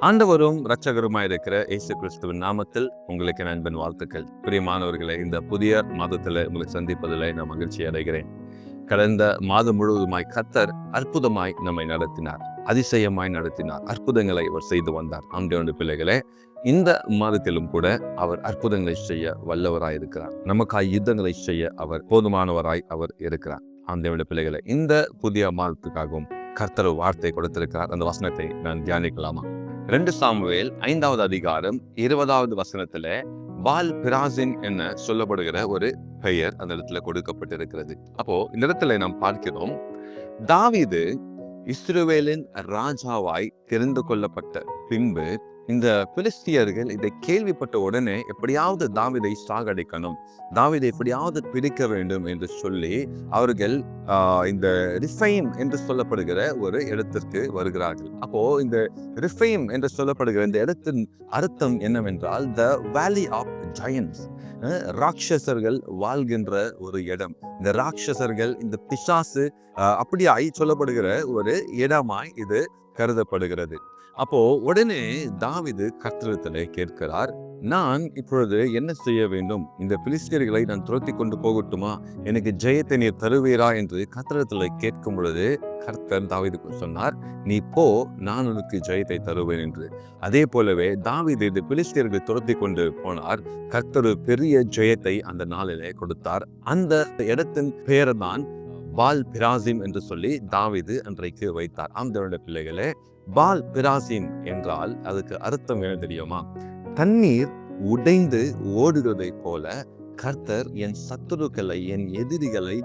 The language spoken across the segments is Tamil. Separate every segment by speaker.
Speaker 1: ஆண்டவரும் இரட்சகருமாய் இருக்கிற இயேசு கிறிஸ்துவின் நாமத்தில் உங்களுக்கு நண்பன் வாழ்த்துக்கள். பிரியமானவர்களை, இந்த புதிய மாதத்தில் உங்களை சந்திப்பதில் நான் மகிழ்ச்சி அடைகிறேன். கடந்த மாதம் முழுவதுமாய் கர்த்தர் அற்புதமாய் நம்மை நடத்தினார், அதிசயமாய் நடத்தினார், அற்புதங்களை அவர் செய்து வந்தார். ஆண்டவருடைய பிள்ளைகளே, இந்த மாதத்திலும் கூட அவர் அற்புதங்களை செய்ய வல்லவராய் இருக்கிறார். நமக்காய் யுத்தங்களை செய்ய அவர் போதுமானவராய் அவர் இருக்கிறார். ஆண்டவருடைய பிள்ளைகளை, இந்த புதிய மாதத்துக்காகவும் கர்த்தர் வார்த்தை கொடுத்திருக்கிறார். அந்த வசனத்தை நான் தியானிக்கலாமா? 2 சாமுவேல் 5வது அதிகாரம் 20வது வசனத்துல பால் பிராசின் என சொல்லப்படுகிற ஒரு பெயர் அந்த இடத்துல கொடுக்கப்பட்டிருக்கிறது. அப்போ இந்த இடத்துல நாம் பார்க்கிறோம், தாவீது இஸ்ரவேலின் ராஜாவாய் தெரிந்து கொள்ளப்பட்ட பின்பு இந்த பிலிஸ்தியர்கள் இதை கேள்விப்பட்ட உடனே எப்படியாவது தாவீதை சாகடிக்கணும், தாவீதை எப்படியாவது பிடிக்க வேண்டும் என்று சொல்லி அவர்கள் இந்த ரிஃபைம் என்று சொல்லப்படுகிற ஒரு இடத்திற்கு வருகிறார்கள். அப்போ இந்த ரிஃபைம் என்று சொல்லப்படுகிற இந்த இடத்தின் அர்த்தம் என்னவென்றால் த வேலி ஆஃப் ஜயன்ட்ஸ், ராட்சசர்கள் வாழ்கின்ற ஒரு இடம். இந்த ராட்சசர்கள், இந்த பிசாசு அப்படியாய் சொல்லப்படுகிற ஒரு இடமாய் இது கருதப்படுகிறது. அப்போ உடனே தாவீது கர்த்தரிடத்திலே கேட்கிறார், நான் இப்பொழுது என்ன செய்ய வேண்டும்? இந்த பிலிஸ்தியர்களை நான் துரத்தி கொண்டு போகட்டுமா? எனக்கு ஜெயத்தை நீர் தருவீரா என்று கர்த்தரிடத்திலே கேட்கும் பொழுது கர்த்தர் தாவீதுக்கு சொன்னார், நீ போ, நான் உனக்கு ஜெயத்தை தருவேன் என்று. அதே போலவே தாவீது இந்த பிலிஸ்தியர்களை துரத்தி கொண்டு போனார். கர்த்தர் பெரிய ஜெயத்தை அந்த நாளிலே கொடுத்தார். அந்த இடத்தின் பெயர் தான் பால் பிராசிம் என்று சொல்லி தாவீது அன்றைக்கு வைத்தார். ஆண்டவருடைய பிள்ளைகளே, பால் பிராசிம் என்றால் அதுக்கு அர்த்தம் என்ன தெரியுமா? தண்ணீர் உடைந்து ஓடுகிறதை போல கர்த்தர் என் சத்துருக்களை, என் எதிரிகளை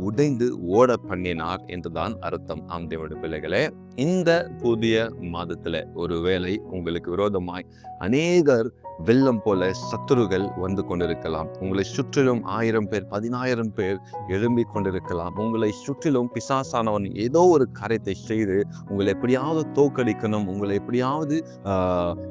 Speaker 1: உடைந்து ஓட பண்ணினார் என்றுதான் அர்த்தம். ஆண்டவருடைய பிள்ளைகளே, இந்த புதிய மாதத்துல ஒருவேளை உங்களுக்கு விரோதமாய் அநேகர் வெள்ளம் போல சத்துருகள் வந்து கொண்டிருக்கலாம். உங்களை சுற்றிலும் 1000 பேர் 10,000 பேர் எழும்பிக் கொண்டிருக்கலாம். உங்களை சுற்றிலும் பிசாசானவன் ஏதோ ஒரு காரியத்தை செய்து உங்களை எப்படியாவது தோற்கடிக்கணும், உங்களை எப்படியாவது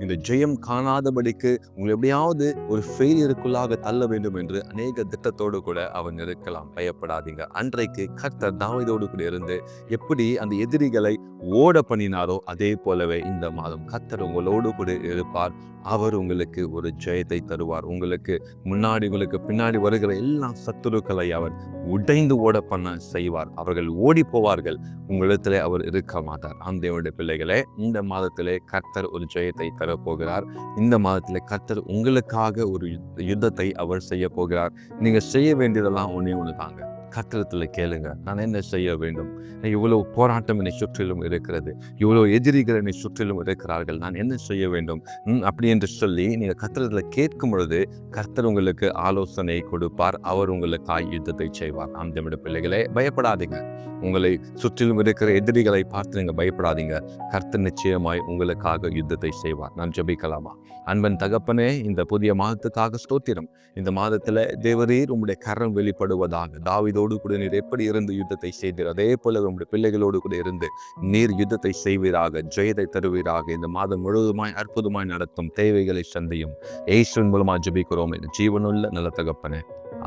Speaker 1: இந்த ஜெயம் காணாதபடிக்கு உங்களை எப்படியாவது ஒரு ஃபெயிலியருக்குள்ளாக தள்ள வேண்டும் என்று அநேக திட்டத்தோடு கூட அவன் இருக்கலாம். பயப்படாதீங்க. அன்றைக்கு கர்த்தர் தாவீதோடு கூட இருந்து எப்படி அந்த எதிரிகளை ஓட பண்ணினாரோ அதே போலவே இந்த மாதம் கர்த்தர் உங்களோடு கூட இருப்பார். அவர் உங்களுக்கு ஒரு ஜெயத்தை தருவார். உங்களுக்கு முன்னாடி, உங்களுக்கு பின்னாடி வருகிற எல்லா சத்துருக்களை அவர் உடைந்து ஓட பண்ண செய்வார். அவர்கள் ஓடி போவார்கள், உங்களிடத்திலே அவர் இருக்க மாட்டார். ஆண்டவருடைய பிள்ளைகளே, இந்த மாதத்திலே கர்த்தர் ஒரு ஜெயத்தை தரப்போகிறார். இந்த மாதத்திலே கர்த்தர் உங்களுக்காக ஒரு யுத்தத்தை அவர் செய்ய போகிறார். நீங்க செய்ய வேண்டியதெல்லாம் ஒண்ணு தாங்க. கர்த்தரிடத்தில் கேளுங்க, நான் என்ன செய்ய வேண்டும்? இவ்வளவு போராட்டம் என்னை சுற்றிலும் இருக்கிறது, இவ்வளவு எதிரிகள் என்னை சுற்றிலும் இருக்கிறார்கள், நான் என்ன செய்ய வேண்டும் அப்படி என்று சொல்லி நீங்கள் கர்த்தரிடத்தில் கேட்கும் பொழுது கர்த்தர் உங்களுக்கு ஆலோசனை கொடுப்பார். அவர் உங்களுக்கு யுத்தத்தை செய்வார். ஆண்டவருடைய பிள்ளைகளே, பயப்படாதீங்க. உங்களை சுற்றிலும் இருக்கிற எதிரிகளை பார்த்து நீங்கள் பயப்படாதீங்க. கர்த்தர் நிச்சயமாய் உங்களுக்காக யுத்தத்தை செய்வார். நான் ஜெபிக்கலாமா? அன்பன் தகப்பனே, இந்த புதிய மாதத்துக்காக ஸ்தோத்திரம். இந்த மாதத்துல தேவரீர் உங்களுடைய கரம் வெளிப்படுவதாக. தாவீதோடு கூட நீர் எப்படி இருந்து யுத்தத்தை செய்தீர், அதே போல உங்களுடைய பிள்ளைகளோடு கூட இருந்து நீர் யுத்தத்தை செய்வீராக, ஜெயத்தை தருவீராக. இந்த மாதம் முழுவதுமாய் அற்புதமாய் நடத்தும், தேவைகளை சந்தையும் இயேசுவின் மூலமா ஜெபிக்கிறோம். ஜீவனுள்ள நல்ல தகப்பனே,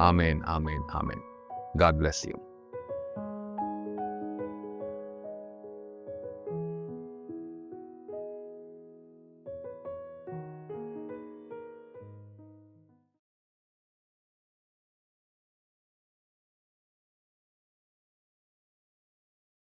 Speaker 1: ஆமேன், ஆமேன், ஆமேன். God bless you.